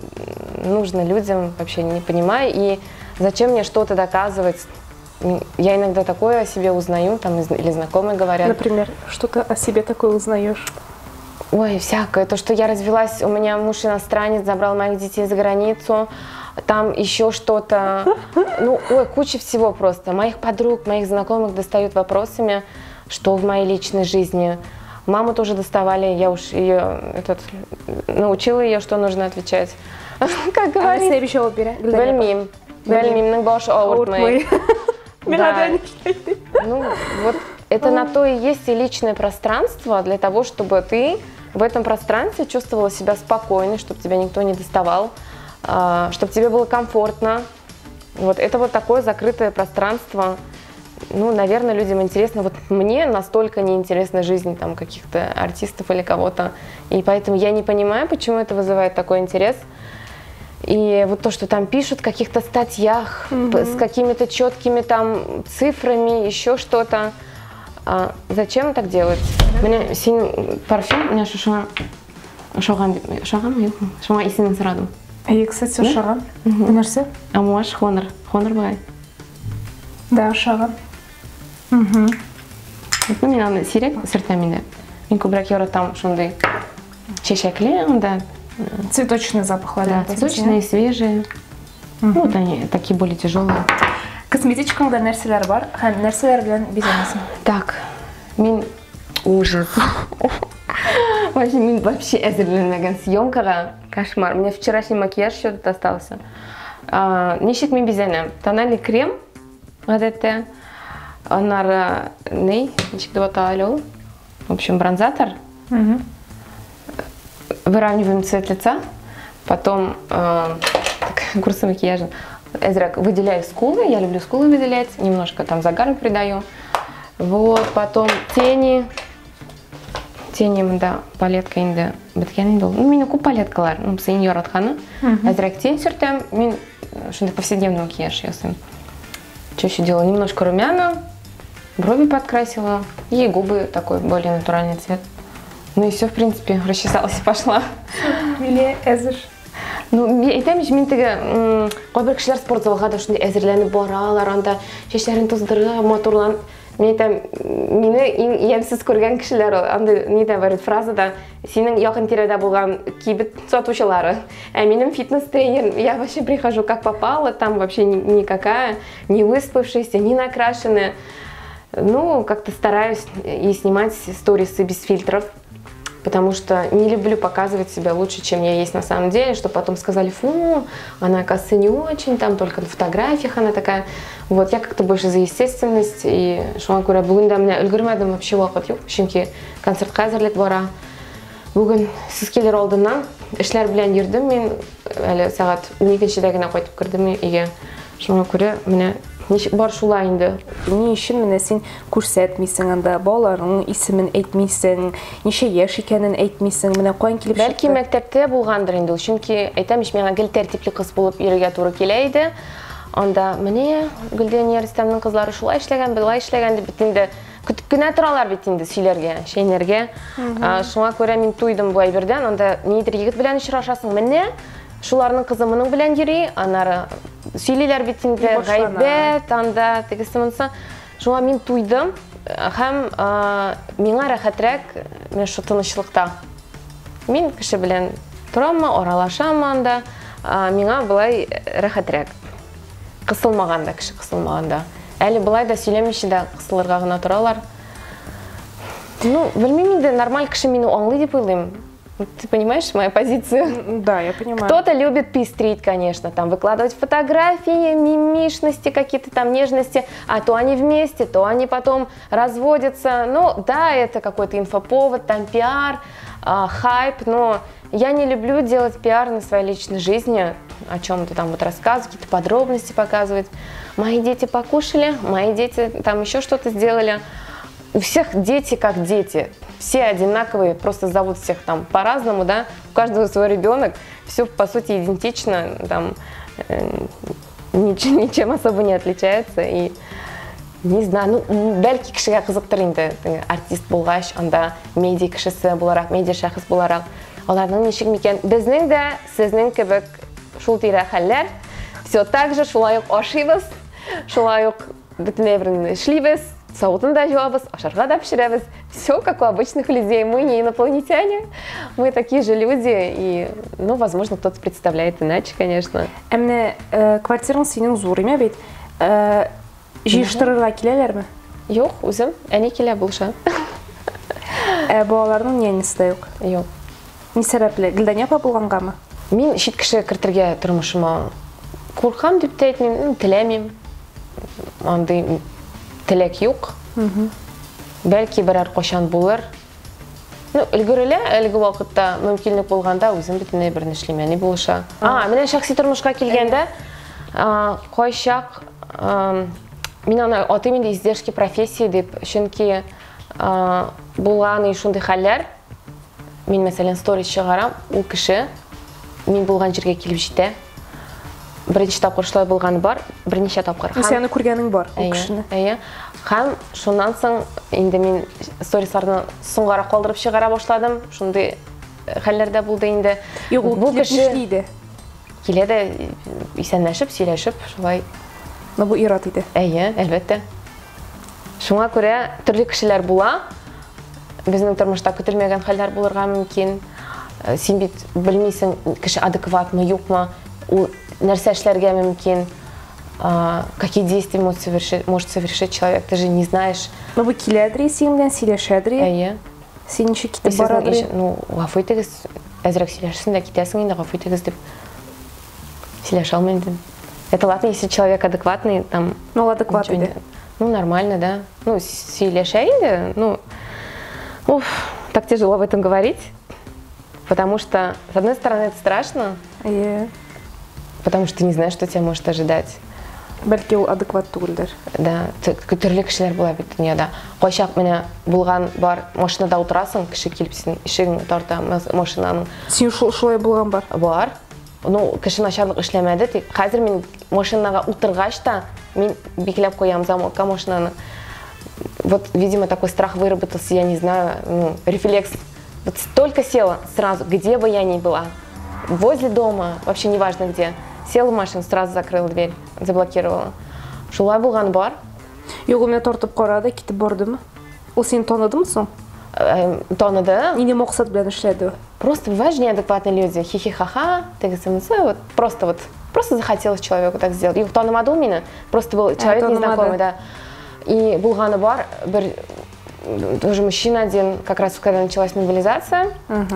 нужно людям, вообще не понимаю. И зачем мне что-то доказывать? Я иногда такое о себе узнаю, там, или знакомые говорят. Например, что-то о себе такое узнаешь? Ой, всякое. То, что я развелась, у меня муж иностранец, забрал моих детей за границу, там еще что-то. Ну, ой, куча всего просто. Моих подруг, моих знакомых достают вопросами, что в моей личной жизни. Маму тоже доставали, я уж ее научила ее, что нужно отвечать. Как говорить? Вельмимның башы ауыртмай. Ну, вот это на то и есть и личное пространство, для того, чтобы ты в этом пространстве чувствовала себя спокойно, чтобы тебя никто не доставал, чтобы тебе было комфортно. Вот это вот такое закрытое пространство. Ну, наверное, людям интересно. Вот мне настолько неинтересна жизнь там каких-то артистов или кого-то. И поэтому я не понимаю, почему это вызывает такой интерес. И вот то, что там пишут в каких-то статьях с какими-то четкими там цифрами, еще что-то. Зачем так делать? У меня синий парфюм, у меня шагам исемен сырадым. Кстати, шагам. Нәрсе? Амуаш Хонор. Хонор бай. Да, шагам. Ну, мен аны сирек сыртам инде. Мен күбрәк яратам шундай чәчәкле, анда. Цветочные запахлар. Да, цветочные, свежие. Вот они такие более тяжелые. Косметичкаңда нәрселәр бар, һәм нәрселәр белән бизәнәсең? Так, мен ужас. Вообще әзерләнмәгән съемкага. Кошмар. У меня вчерашний макияж еще тут остался. Ничек мен бизәнәм? Тональный крем, гадәттә. Аннары ничек дип аталар ул? В общем, бронзатор. Выравниваем цвет лица, потом курсы макияжа. Эзрак выделяю скулы, я люблю скулы выделять, немножко там загар придаю. Вот, потом тени. Тени, да, палетка инде біткен инде. Ну, менің көп палеткалар, ну, сен яратқаны. Эзрак тень сүртем, мен шундай повседневный макияж ясым. Что еще делала? Немножко румяна, брови подкрасила и губы такой более натуральный цвет. Ну и все, в принципе, расчесалась и пошла. Юлия, эзер. Ну, айтамын, мен тігі қойбір кішілер спорт залға да шындай әзірленіп баралар, анда шешлерін тоздыры, моторлан. Мен айтамын, мені емсіз көрген кішілер, анда неде бар фразада, сенің яқын тирада болған кибет сатушылары. А менің фитнес-тренером, я вообще прихожу как попало, там вообще никакая, не выспавшаяся, не накрашенная. Ну, как-то стараюсь и снимать сторисы без фильтров. Потому что не люблю показывать себя лучше, чем я есть на самом деле, чтобы потом сказали, фу, она, оказывается, не очень, там только на фотографиях она такая. Вот, я как-то больше за естественность, и шуңа күрә бүгін дә менә өлгермәдем вообще вакыт юк, чөнки концертка әзерлек бара. Бүгін сез келер алдыннан эшләр белән йөрдем, мен әле сәгать 12-дә генә кайтып кердем өйгә. Шуңа күрә менә бар шулай инде. Ни өчен менә син күрсәтмисең анда, балаларның исемен әйтмисең, ничә яшь икәнен әйтмисең, менә каян килеп чыкты? Бәлки мәктәптә булгандыр инде ул, чөнки әйтәм, миңа гел тәртипле кыз булып йөрергә туры килә иде. Анда менә Гөлдәния Рөстәмнең кызлары шулай эшләгән, булай эшләгән дип бит инде көтеп кенә торалар бит инде сөйләргә, шәйнәргә. Шуңа күрә мин туйдым бу әйбердән, анда нидер егет белән очрашасың, менә шуларның кызы моның белән йөри, анары сөйлиләр бит инде гайбәт, анда тегесе-монысы. Шуңа мин туйдым һәм миңа рәхәтрәк менә шу тынычлыкта. Мин кеше белән тораммы, аралашаммы анда, миңа былай рәхәтрәк. Кысылмаганда, кеше кысылмаганда. Әле былай да сөйләмичә дә кысылырга гына торалар. Ну, белмим инде, нормаль кеше мине аңлый дип уйлыйм. Ты понимаешь мою позицию? Да, я понимаю. Кто-то любит пестрить, конечно, там выкладывать фотографии, мимишности, какие-то там нежности, а то они вместе, то они потом разводятся. Ну, да, это какой-то инфоповод, там пиар, хайп, но я не люблю делать пиар на своей личной жизни, о чем-то там вот рассказывать, какие-то подробности показывать. Мои дети покушали, мои дети там еще что-то сделали. У всех дети как дети, все одинаковые, просто зовут всех там по-разному, да, у каждого свой ребенок, все по сути идентично, там ничем особо не отличается, и не знаю, ну, бәлки кешегә кызыктыр инде, артист булгач, анда медиа кешесе буларак, медиа шәхес буларак, аларның ничек микән, безнең дә сезнең кебек шул тирә хәлләр, все так же, шулай ук ашыйбыз, шулай ук бөтен әйберне эшлибез, сауытын да жуабыз, ашарга да пешерәбез. Все как у обычных людей. Мы не инопланетяне, мы такие же люди. И, ну, возможно, кто-то представляет иначе, конечно. Әмне квартираң синең зур име бит? Җыештырырга киләләрме? Юк, үзем, әни килә булыша. Балаларның нянесі дә юк? Юк. Ни сәбәпле? Гөлдәния апа булгангамы? Мин чит кеше кертергә тормышыма куркам дип тә әйтмим, теләмим. Андый теләк юк. Бәлки берәр качан булыр. Ну, өлгерелә, әлеге вакытта мөмкинлек булганда үзем бөтенләй берне эшлим, әни булыша. Менә шәхси тормышка килгәндә, кайчак мин аны атыйм инде издержки профессии дип, чөнки булган шундый хәлләр. Мин мәсәлән сторис чыгарам, ул кеше мин булган җиргә килеп җитә. Беренче тапкыр шулай булганы бар, берничә тапкыр. Сәне күргәнең бар ул кешене. Һәм шуннан соң инде мин сторисларны соңгара калдырып чыгара башладым. Шундый хәлләрдә булды инде. Бу кеше иде. Килә дә исәнләшеп, сөйләшеп, шулай. Но бу ират иде. Әлбәттә. Шуңа күрә төрле кешеләр була. Безнең тормышта көтелмәгән хәлләр булырга мөмкин. Син бит белмисең, кеше адекватмы, юкмы, ул нәрсә эшләргә мөмкин, какие действия может совершить человек, ты же не знаешь. Но бу киләдер, син белән сөйләшәдер. Син ничек китеп барадыр? Ну, гафу итегез, әзрәк сөйләшсен дә китәсең инде, гафу итегез дип сөйләшә алмыйм инде. Это ладно, если человек адекватный, там... Ну, адекватный, да? Ну, нормально, да. Ну, сөйләшә инде, ну... Уф, так тяжело об этом говорить, потому что, с одной стороны, это страшно. потому что ты не знаешь, что тебя может ожидать. Бәлки ул адекват түгелдер. Да, төрле кешеләр була бит дөньяда. Кайчак менә булган бар, машинада утырасың, кеше килеп син ишегең тарта машинаның. Син шулай булган бар. Бар. Ну, кеше начарлык эшләмәде. Тик хәзер мин машинага утыргач та мин бикләп куям замокка машинаны. Вот, видимо, такой страх выработался, я не знаю, ну, рефлекс. Вот только села сразу, где бы я ни была, возле дома, вообще неважно где, села в машину, сразу закрыла дверь, заблокировала. Шулай булган бар. Юк, у меня тартып карады, китеп бардымы? Ул син таныдымы соң? Таныды. Нинди максат белән эшләде? Просто бывают же неадекватные люди, хихи-ха-ха, вот просто захотелось человеку так сделать. Юк, танымады ул мине, просто был человек незнакомый, да. И булганы бар, тоже мужчина один, как раз когда началась мобилизация,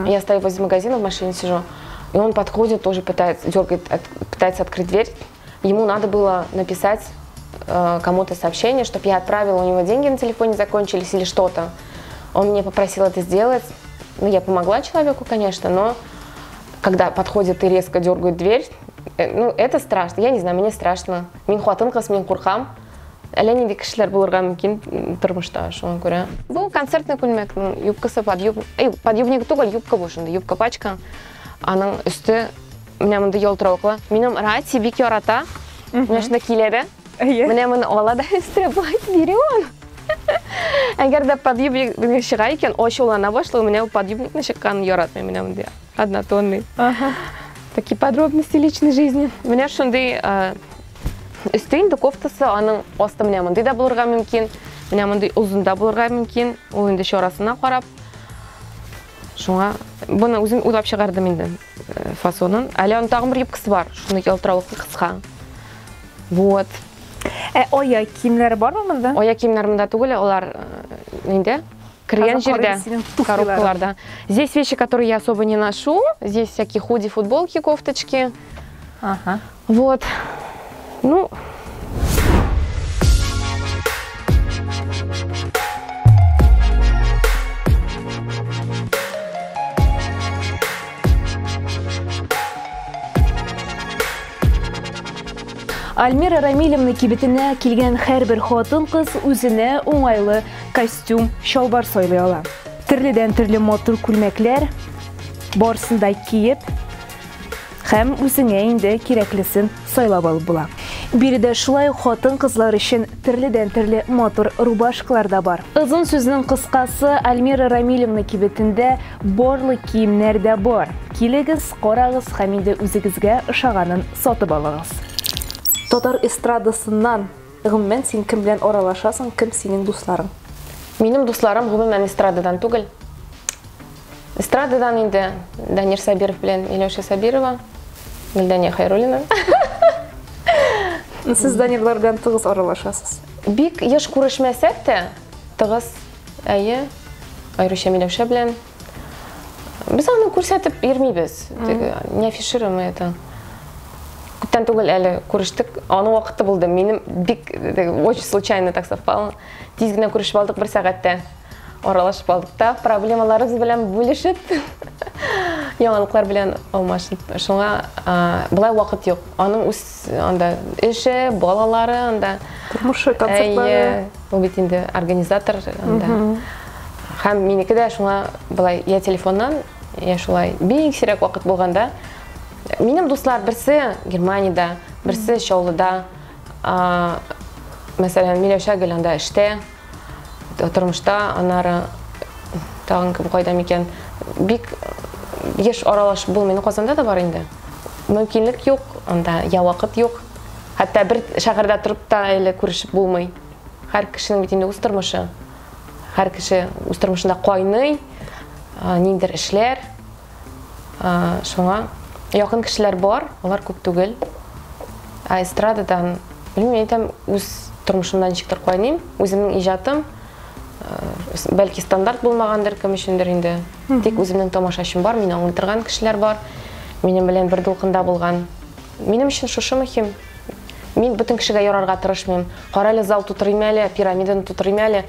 я стою возле магазина, в машине сижу, и он подходит, тоже пытается открыть дверь. Ему надо было написать кому-то сообщение, чтобы я отправила, у него деньги на телефоне закончились или что-то. Он меня попросил это сделать. Ну, я помогла человеку, конечно, но когда подходит и резко дергает дверь, ну, это страшно. Я не знаю, мне страшно. Мин хатын кыз, мин куркам. Әле нинди кешеләр булырга мөмкин тормышта, шуңа күрә. Бу концертный күлмәкнең юбкасы подъюбник түгел, юбка бу шунда, юбка пачка. Аның өсте менә монда ялтыравыклы. Минем рати бик ярата. Менә шунда киләде. Менә моны ала да өстенә булай бирәм. Әгәр дә подъюбник чыга икән, ачулана башлый, менә ул подъюбникны чыккан яратмый менә монда. Однотонный. Такие подробности личной жизни. Менә шундый өсте инде кофтасы, аның асты менә мондай да булырга мөмкин, менә мондай узун да булырга мөмкин. Ул инде чарасына карап. Шуңа буны үзем уйлап чыгардым инде фасонын. Әле аның тагын бер юбкасы бар, шуны ялтыравыклы кыска. Вот. Аяк киемнәре бармы монда? Аяк киемнәре монда түгел, алар инде кергән җирдә, коробкаларда. Здесь вещи, которые я особо не ношу. Здесь всякие худи, футболки, кофточки. Ага. Вот. Ну, Альмира Рамилевна кибетенә килгән һәрбер хатын-кыз үзенә уңайлы костюм, шалбар сайлый ала. Төрледән төрле матур күлмәкләр барсын да киеп, һәм үзеңә инде кирәклесен сайлап алып була. Биредә шулай хатын-кызлар өчен төрледән төрле матур рубашкалар да бар. Озын сүзнең кыскасы, Альмира Рамилевна кибетендә барлык киемнәр дә бар. Килегез, карагыз һәм инде үзегезгә ошаганын сатып алыгыз. Татар эстрадасыннан гомумән син кем белән аралашасың, кем синең дусларың? Минем дусларым гомумән эстрададан түгел. Эстрададан инде Данир Сабиров белән Миләүшә Сабирова, Гөлдәния Хайруллина. Сез Данирлар белән тыгыз аралашасыз. Бик еш күрешмәсәк тә, тыгыз, әйе, аеруча Миләүшә белән. Без аны күрсәтеп йөрмибез. Не афишируем это. Күптән түгел әле күрештек. Аның вакыты булды. Минем бик очень случайно так совпало. Тиз генә күрешеп алдык, 1 сәгатьтә аралашып алдык та, проблемаларыбыз белән бүлешеп, яңалыклар белән алмашып. Шуңа булай вакыт юк. Аның үз анда эше, балалары, анда тормышы, концертлары. Ул бит инде организатор анда. Һәм минеке дә шуңа булай я телефоннан, я шулай бик сирәк вакыт булганда. Минем дуслар берсе Германиядә, берсе Чаллыда, мәсәлән, Миләүшә Гөләндә эштә, тормышта, анары тагын кем кайда микән. Бик еш аралашып булмый. Казанда да бар инде. Мөмкинлек юк, анда я вакыт юк. Хәтта бер шәһәрдә торып та әле күрешеп булмый. Һәр кешенең бит инде үз тормышы. Һәр кеше үз тормышында кайный, ниндер эшләр. Шуңа якын кешеләр бар, алар күп түгел. Эстрададан, белмәйм, үз тормышымдан ничектер кайныйм, үземнең иҗатым, бәлки стандарт булмагандыр, кем өчендер инде. Тик үземнең тамашачым бар, мине аңлый торган кешеләр бар, минем белән бер дулкында булган. Минем өчен шушы мөһим. Мин бөтен кешегә ярарга тырышмыйм. Каралы зал тутырыйм әле, пирамиданы тутырыйм әле,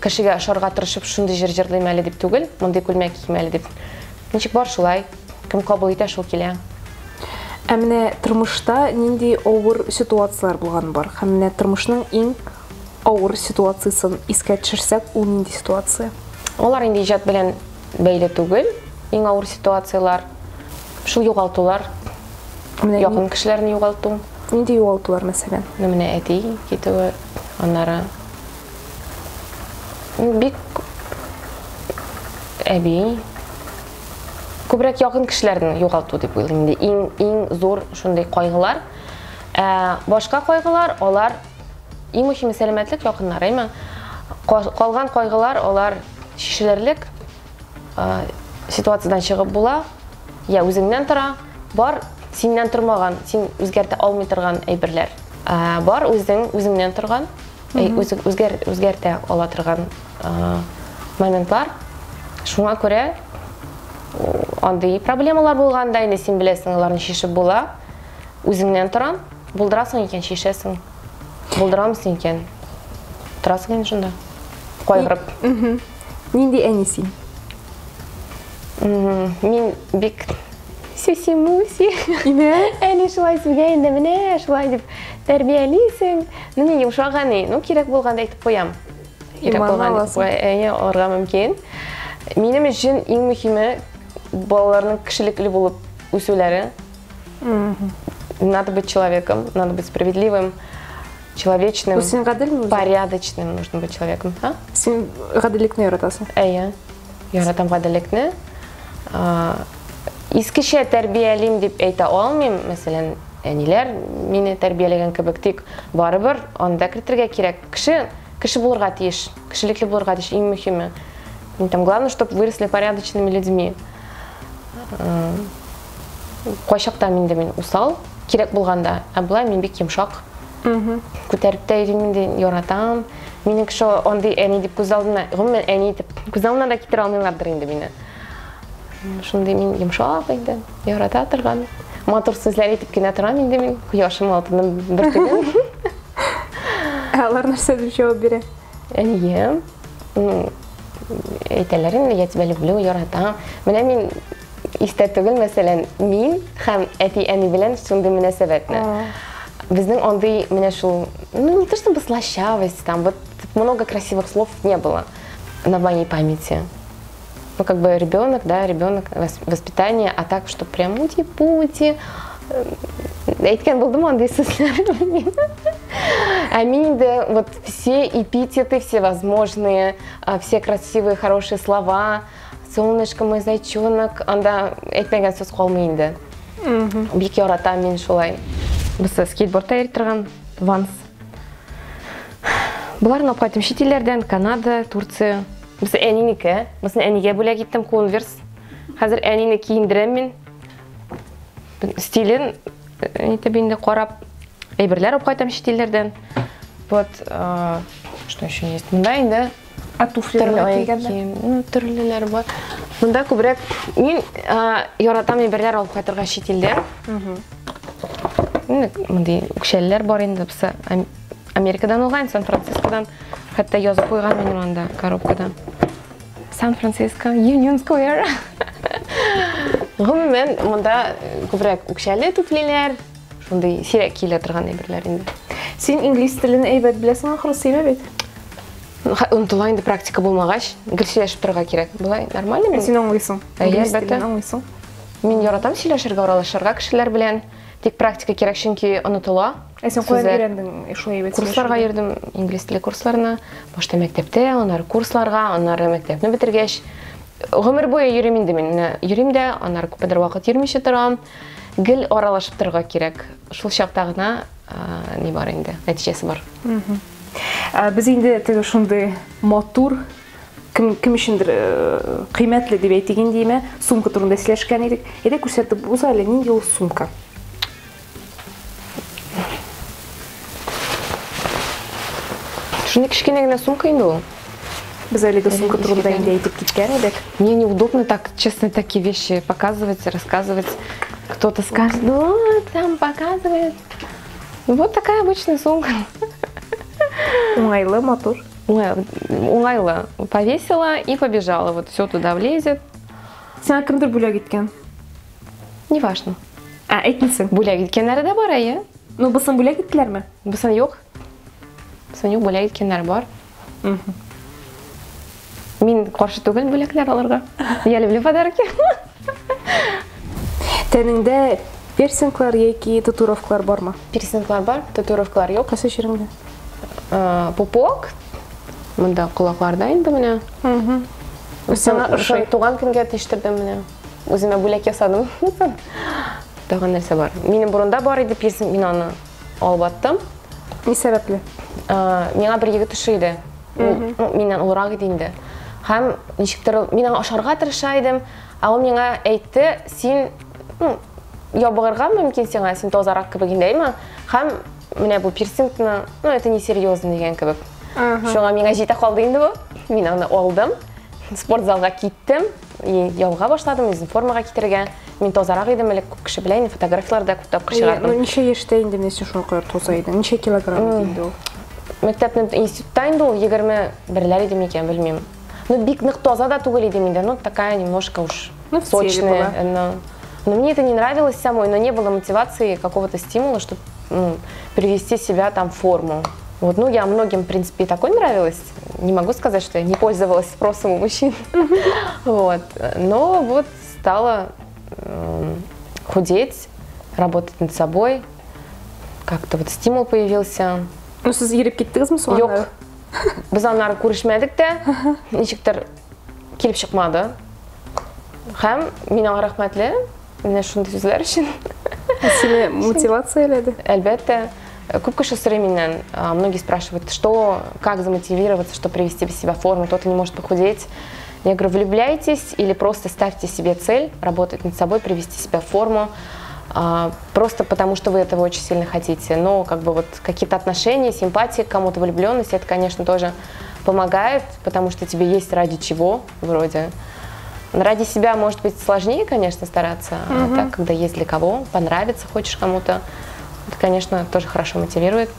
кешегә ашарга тырышып шундый җир җырлыйм әле дип түгел, мондый күлмәк кием әле дип. Ничек бар шулай? Кем кабул итә, шул килә. Әміне тұрмышта нендей ауыр ситуациялар болған бар? Әміне тұрмышның ең ауыр ситуациясын искә төшерсәк, ул нендей ситуация? Олар инде иҗат белән бәйле түгел. Иң авыр ситуациялар шул югалтулар, якын кешеләрне югалту. Нендей югалтулар мәсәлән? Менә әти китүе, аннары бик әби күбрәк якын кешеләрне югалту дип уйлыйм. Иң зур шундый кайгылар. Башка кайгылар, алар иң мөһиме сәламәтлек якыннары, әйме. Калган кайгылар, алар шишелерлек ситуациядан чыгып була, я үзеңнән тора, бар синнән тормаган, син үзгәртә алмый торган әйберләр. Бар үзеңнән торган, үзгәртә ала торган моментлар. Шуңа күрә андый проблемалар булганда, инде син беләсең, аларны шишеп була. Үзеңнән торан, булдырасың икән, шишәсең. Булдырамсың икән. Торасың инде шунда. Кайгырып. Нинди әни син? Мин бик сюси-муси. Әни шулай сүгә инде, менә шулай дип тәрбиялисең. Мин йомшак әни, кирәк булганда әйтеп куям. Кирәк булганда алырга мөмкин. Минем өчен иң мөһиме балаларның кешелекле булып үсүләре. Надо быть человеком, надо быть справедливым, человечным, порядочным нужно быть человеком. Син гаделлекне яратасың? Әйе, яратам гаделлекне. Искечә тәрбиялим дип әйтә алмыйм. Мәсәлән, әниләр мине тәрбияләгән кебек, тик барыбер анда кертергә кирәк. Кеше булырга тиеш, кешелекле булырга тиеш, иң мөһиме. Главное, чтобы выросли порядочными людьми. Кайчакта миндә мин усал, кирәк булганда, булай мин бик йомшак. Күтәреп тә йөрим, яратам. Мине кеше андый әни дип күз алдына, гомумән әни дип күз алдына да китерә алмыйлардыр инде мине. Шундый мин йомшак инде, ярата торган. Матур сүзләр әйтеп кенә торам инде мин, кояшым алтыннан бөртегән. Алар нәрсә дип җавап бирә? Әнием, әйтәләр инде, я тебя люблю, яратам. Менә мин истә түгел, мәсәлән, мин һәм әти-әни белән шундый мөнәсәбәтне. Безнең андый менә шул, не то чтобы слащавость, там вот много красивых слов не было на моей памяти. Как бы ребенок, воспитание, а так, что прям ути-пути. Әйткән булдым андый сүзләр. А мин дә вот все эпитеты, все возможные, все красивые, хорошие слова, солнышко мой зайчонок, анда әйтмәгән сүз калмый инде. Бик яратам мин шулай. Без скейтбордта йөри торган Ванс. Буларны алып кайттым чит илләрдән, Канада, Турция. Без әнинеке, безне әнигә бүләк иттем Converse. Хәзер әнине киендерәм мин. Стилен әйтеп инде карап, әйберләр алып кайттым чит илләрдән. Вот, что еще есть? Монда инде туфлилар кигәндә. Төрлеләр бар. Монда күбрәк мин яратам әйберләр алып кайтырга чит илдән. Мондай үкшәлләр бар инде, без Америкадан алган, Сан-Францискодан, хәтта язып куйган минем анда коробкада. Сан-Франциско, Union Square. Гомумән, монда күбрәк үкшәле туфлиләр, шундый сирәк килә торган әйберләр инде. Син инглиз телен әйбәт беләсең, ахры сөйлә бит. Унтыла инде практика булмагач, гел сөйләшеп торырга кирәк. Булай нормально. Син аңлыйсың? Инглиз телен аңлыйсың? Мин яратам сөйләшергә, аралашырга кешеләр белән. Тик практика кирәк, чөнки онытыла. Син каян өйрәндең шулай әйбәт? Курсларга йөрдем, инглиз теле курсларына. Башта мәктәптә, аннары курсларга, аннары мәктәпне бетергәч, гомер буе йөрим инде мин. Йөрим дә, аннары күпмедер вакыт йөрмичә торам. Гел аралашып торырга кирәк. Шул чакта гына ни бар инде, нәтиҗәсе бар. Без инде теге шундый матур, кем өчендер кыйммәтле дип әйтегән диеме, сумка турында сөйләшкән идек. Әйдә күрсәтеп булса әле нинди ул сумка? Шундый кичкенә генә сумка инде ул. Без әлеге сумка турында инде әйтеп киткән идек. Мне неудобно так, честно, такие вещи показывать, рассказывать. Кто-то скажет, ну, там показывает. Вот такая обычная сумка. Уңайлы, матур. Уңайлы. Повесила и побежала. Вот все туда влезет. Сиңа кемдер бүләк иткән? Неважно. Әйтмесең. Бүләк иткәннәре дә бар, әйе. Ну, бұсын бүләк иттеләрме? Бусын юк. Бусын юк, бүләк иткәннәре бар. Мин каршы түгел бүләкләр алырга. Я люблю подарки. Тәнеңдә пирсинглар яки татуировкалар бармы? Пирсинглар бар, татуировкалар юк. Кайсы җиреңдә? Пупок. Монда колакларда инде менә. Сиңа ошый. Туган көнгә тиштирдем менә. Үземә бүләк ясадым. Тагын нәрсә бар. Минем бурында бар иде пирсинг, мин аны алып аттым. Ни сәбәпле? Миңа бер егет ошый иде. Миннән улрак иде инде. Һәм ничектер мин аңа ашарга тырыша идем, ә ул миңа әйтте, син ябыгырга мөмкин сиңа, син тазарак кебек индеме? Һәм менә бу пирсингны, это не серьезно дигән кебек. Шуңа миңа җитә калды инде бу. Мин аны алдым. Спортзалга киттем, ялга башладым, үзем формага китергә. Мин тазарак идем, элек күп кеше белә инде, фотографияларда күп тапкыр чыгардым. Ничә яшьтә инде менә син шуңа кадәр таза идең? Ничә килограмм инде ул? Мәктәпнең институтта инде ул 21-ләр иде микән, белмим. Ну, бик нык таза да түгел иде миндә, ну, такая немножко уж сочная. Но мне это не нравилось самой, но не было мотивации, какого-то стимула, чтобы привести себя там в форму. Вот, ну, я многим, в принципе, и такой нравилась. Не могу сказать, что я не пользовалась спросом у мужчин. Вот. Но вот стала худеть, работать над собой. Как-то вот стимул появился. Ну, сіз еріп кеттіңізме соңында? Yok. Biz onları көрішмәдік те, ничектер келіп шықмады. Һәм мин аңа рәхмәтле, менә шундый сүзләр өчен. Сине мотивацияләде? Әлбәттә. Күп кеше сорый миннән, многие спрашивают, что, как замотивироваться, что привести себя в форму, кто-то не может похудеть. Я говорю, влюбляйтесь или просто ставьте себе цель, работать над собой, привести себя в форму. Просто потому, что вы этого очень сильно хотите. Но как бы вот какие-то отношения, симпатии к кому-то, влюбленность, это, конечно, тоже помогает, потому что тебе есть ради чего, вроде. Ради себя, может быть, сложнее, конечно, стараться, а так, когда есть для кого, понравится, хочешь кому-то, это, конечно, тоже хорошо мотивирует.